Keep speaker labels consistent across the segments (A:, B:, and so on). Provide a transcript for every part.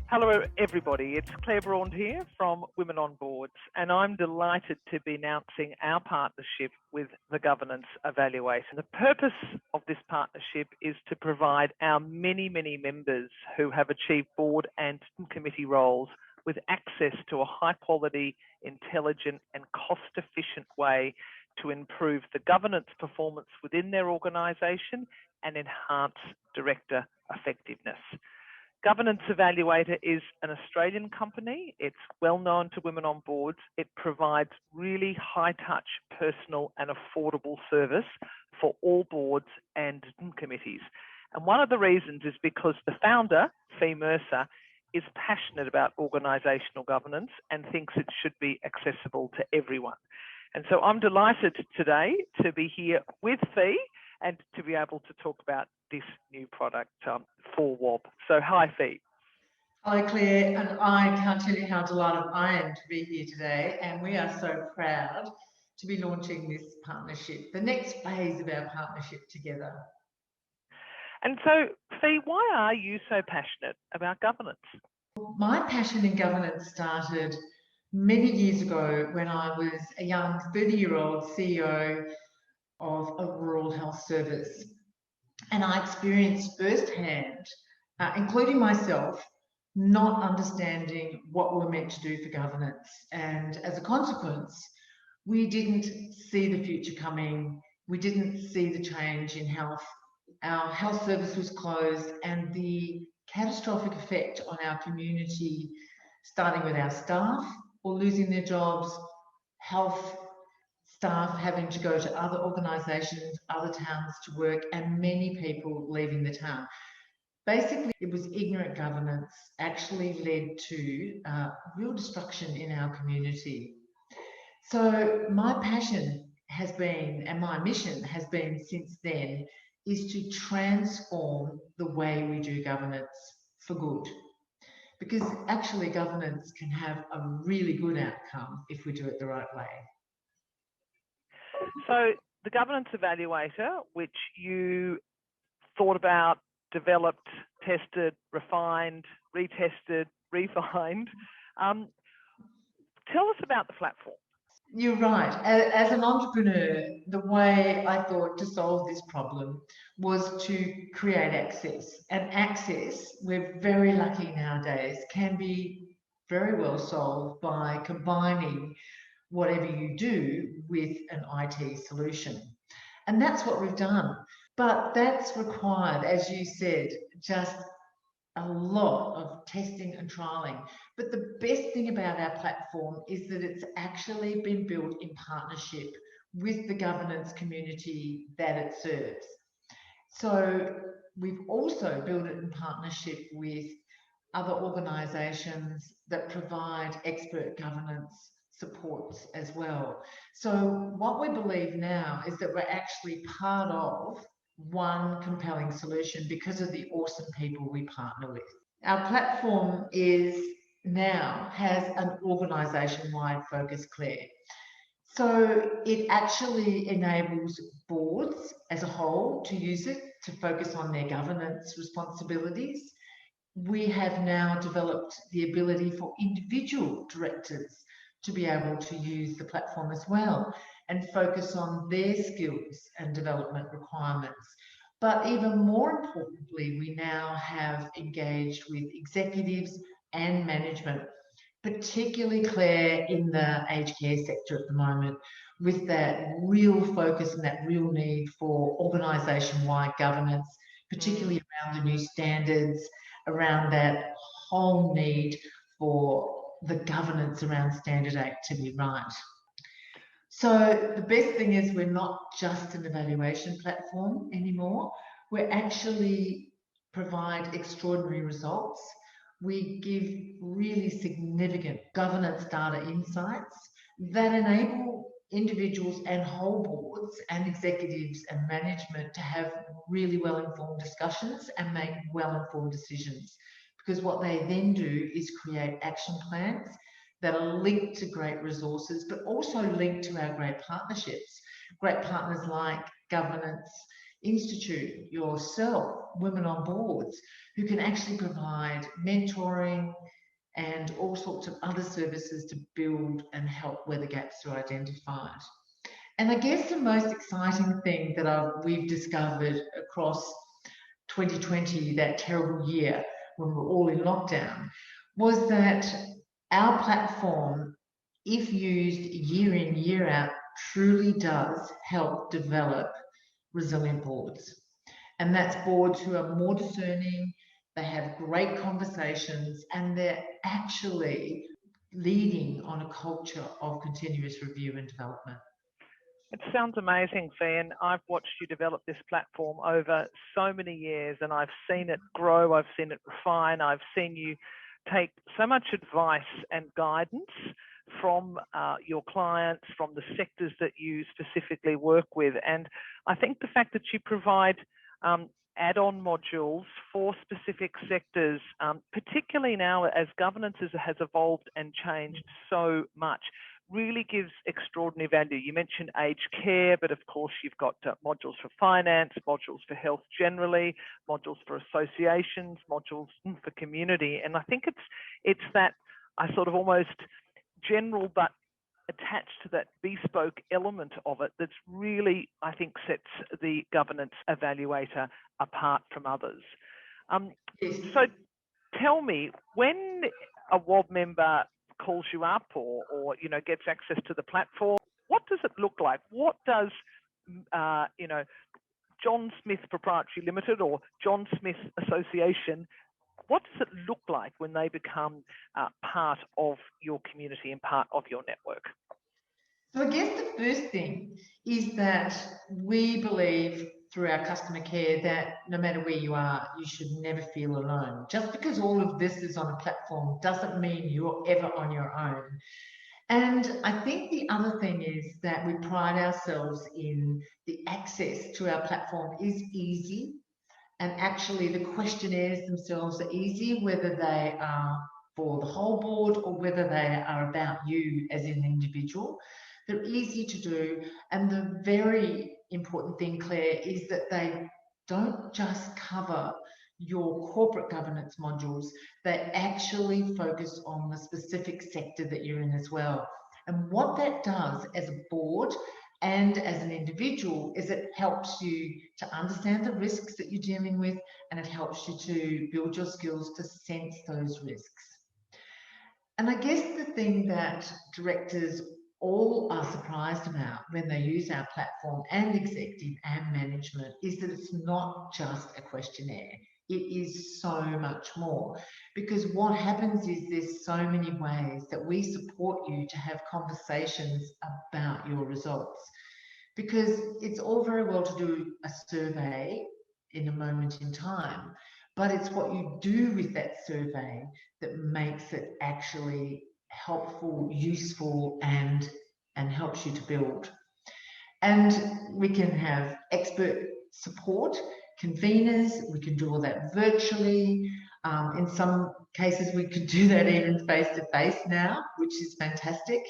A: Hello everybody, it's Claire Braund here from Women on Boards, and I'm delighted to be announcing our partnership with the Governance Evaluator. The purpose of this partnership is to provide our many members who have achieved board and committee roles with access to a high quality, intelligent and cost efficient way to improve the governance performance within their organisation and enhance director effectiveness. Governance Evaluator is an Australian company. It's well known to women on boards. It provides really high touch, personal and affordable service for all boards and committees. And one of the reasons is because the founder, Fee Mercer, is passionate about organisational governance and thinks it should be accessible to everyone. And so I'm delighted today to be here with Fee and to be able to talk about this new product for WOB. So hi, Fee.
B: Hi, Claire, and I can't tell you how delighted I am to be here today, and we are so proud to be launching this partnership, the next phase of our partnership together.
A: And so, Fee, why are you so passionate about governance?
B: My passion in governance started many years ago when I was a young 30-year-old CEO of a rural health service. And I experienced firsthand, including myself, not understanding what we were meant to do for governance. And as a consequence, we didn't see the future coming. We didn't see the change in health. Our health service was closed, and the catastrophic effect on our community, starting with our staff or losing their jobs, health staff having to go to other organisations, other towns to work, and many people leaving the town. Basically, it was ignorant governance actually led to real destruction in our community. So my passion has been, and my mission has been since then, is to transform the way we do governance for good. Because actually governance can have a really good outcome if we do it the right way.
A: So the Governance Evaluator, which you thought about, developed, tested, refined, retested, refined, tell us about the platform.
B: You're right. As an entrepreneur, the way I thought to solve this problem was to create access. And access, we're very lucky nowadays, can be very well solved by combining whatever you do with an IT solution. And that's what we've done. But that's required, as you said, just a lot of testing and trialing. But the best thing about our platform is that it's actually been built in partnership with the governance community that it serves. So we've also built it in partnership with other organisations that provide expert governance supports as well. So what we believe now is that we're actually part of one compelling solution because of the awesome people we partner with. Our platform has an organisation-wide focus, Claire. So it actually enables boards as a whole to use it to focus on their governance responsibilities. We have now developed the ability for individual directors to be able to use the platform as well and focus on their skills and development requirements. But even more importantly, we now have engaged with executives and management, particularly, Claire, in the aged care sector at the moment, with that real focus and that real need for organisation-wide governance, particularly around the new standards, around that whole need for the governance around standard 8 to be right. So the best thing is we're not just an evaluation platform anymore. We actually provide extraordinary results. We give really significant governance data insights that enable individuals and whole boards and executives and management to have really well-informed discussions and make well-informed decisions. Because what they then do is create action plans that are linked to great resources, but also linked to our great partnerships. Great partners like Governance institute, yourself, women on boards, who can actually provide mentoring and all sorts of other services to build and help where the gaps are identified. And I guess the most exciting thing that we've discovered across 2020, that terrible year when we're all in lockdown, was that our platform, if used year in, year out, truly does help develop resilient boards. And that's boards who are more discerning, they have great conversations, and they're actually leading on a culture of continuous review and development.
A: It sounds amazing, Fee, and I've watched you develop this platform over so many years, and I've seen it grow, I've seen it refine, I've seen you take so much advice and guidance from your clients, from the sectors that you specifically work with. And I think the fact that you provide add-on modules for specific sectors, particularly now as governance has evolved and changed so much, really gives extraordinary value. You mentioned aged care, but of course you've got modules for finance, modules for health generally, modules for associations, modules for community. And I think it's that I sort of almost general but attached to that bespoke element of it that's really, I think, sets the Governance Evaluator apart from others. So tell me, when a WOB member calls you up or gets access to the platform, what does it look like? What does John Smith Proprietary Limited or John Smith Association, what does it look like when they become part of your community and part of your network?
B: So I guess the first thing is that we believe through our customer care that no matter where you are, you should never feel alone. Just because all of this is on a platform doesn't mean you're ever on your own. And I think the other thing is that we pride ourselves in the access to our platform is easy. And actually the questionnaires themselves are easy, whether they are for the whole board or whether they are about you as an individual. They're easy to do. And the very important thing, Claire, is that they don't just cover your corporate governance modules, they actually focus on the specific sector that you're in as well. And what that does as a board and as an individual is it helps you to understand the risks that you're dealing with, and it helps you to build your skills to sense those risks. And I guess the thing that directors all are surprised about when they use our platform, and executive and management, is that it's not just a questionnaire. It is so much more, because what happens is there's so many ways that we support you to have conversations about your results. Because it's all very well to do a survey in a moment in time, but it's what you do with that survey that makes it actually helpful, useful, and helps you to build. And we can have expert support, conveners, we can do all that virtually. In some cases, we could do that even face-to-face now, which is fantastic.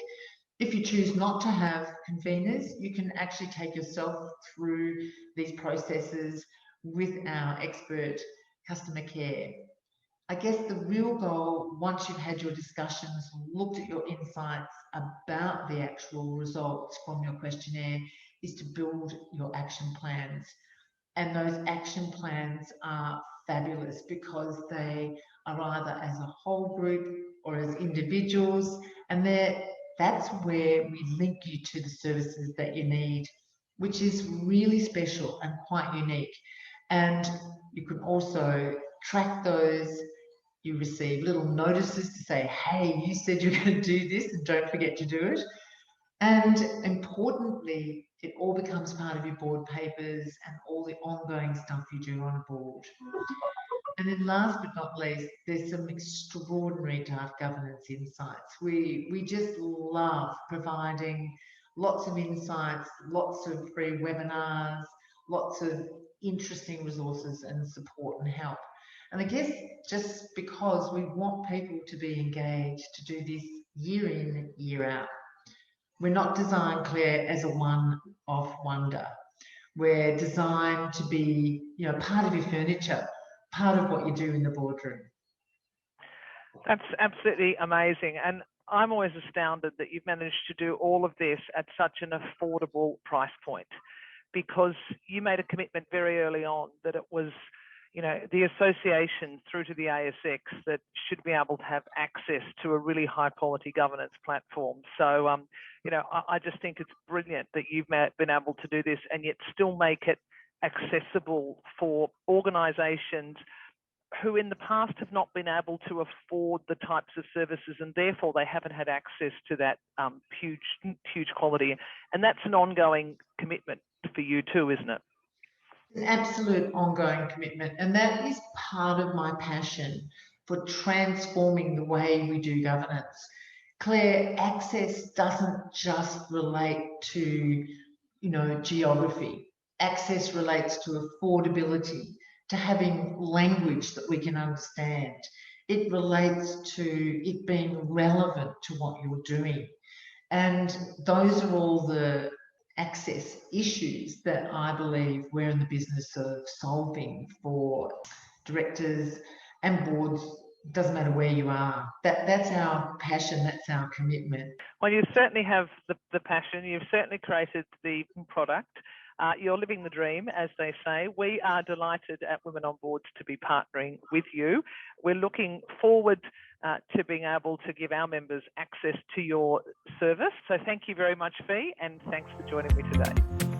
B: If you choose not to have conveners, you can actually take yourself through these processes with our expert customer care. I guess the real goal, once you've had your discussions, looked at your insights about the actual results from your questionnaire, is to build your action plans. And those action plans are fabulous because they are either as a whole group or as individuals, and that's where we link you to the services that you need, which is really special and quite unique. And you can also track those. You receive little notices to say, hey, you said you're going to do this and don't forget to do it. And importantly, it all becomes part of your board papers and all the ongoing stuff you do on a board. And then last but not least, there's some extraordinary draft governance insights. We just love providing lots of insights, lots of free webinars, lots of interesting resources and support and help. And I guess just because we want people to be engaged to do this year in, year out. We're not designed, Claire, as a one-off wonder. We're designed to be, part of your furniture, part of what you do in the boardroom.
A: That's absolutely amazing. And I'm always astounded that you've managed to do all of this at such an affordable price point, because you made a commitment very early on that it was, the association through to the ASX that should be able to have access to a really high quality governance platform. So, I just think it's brilliant that you've been able to do this and yet still make it accessible for organisations who in the past have not been able to afford the types of services, and therefore they haven't had access to that huge quality. And that's an ongoing commitment for you too, isn't it?
B: An absolute ongoing commitment, and that is part of my passion for transforming the way we do governance. Claire, access doesn't just relate to, geography. Access relates to affordability, to having language that we can understand. It relates to it being relevant to what you're doing. And those are all the access issues that I believe we're in the business of solving for directors and boards. Doesn't matter where you are. That's our passion, that's our commitment.
A: Well, you certainly have the passion. You've certainly created the product. You're living the dream, as they say. We are delighted at Women on Boards to be partnering with you. We're looking forward to being able to give our members access to your service. So thank you very much, Fee, and thanks for joining me today.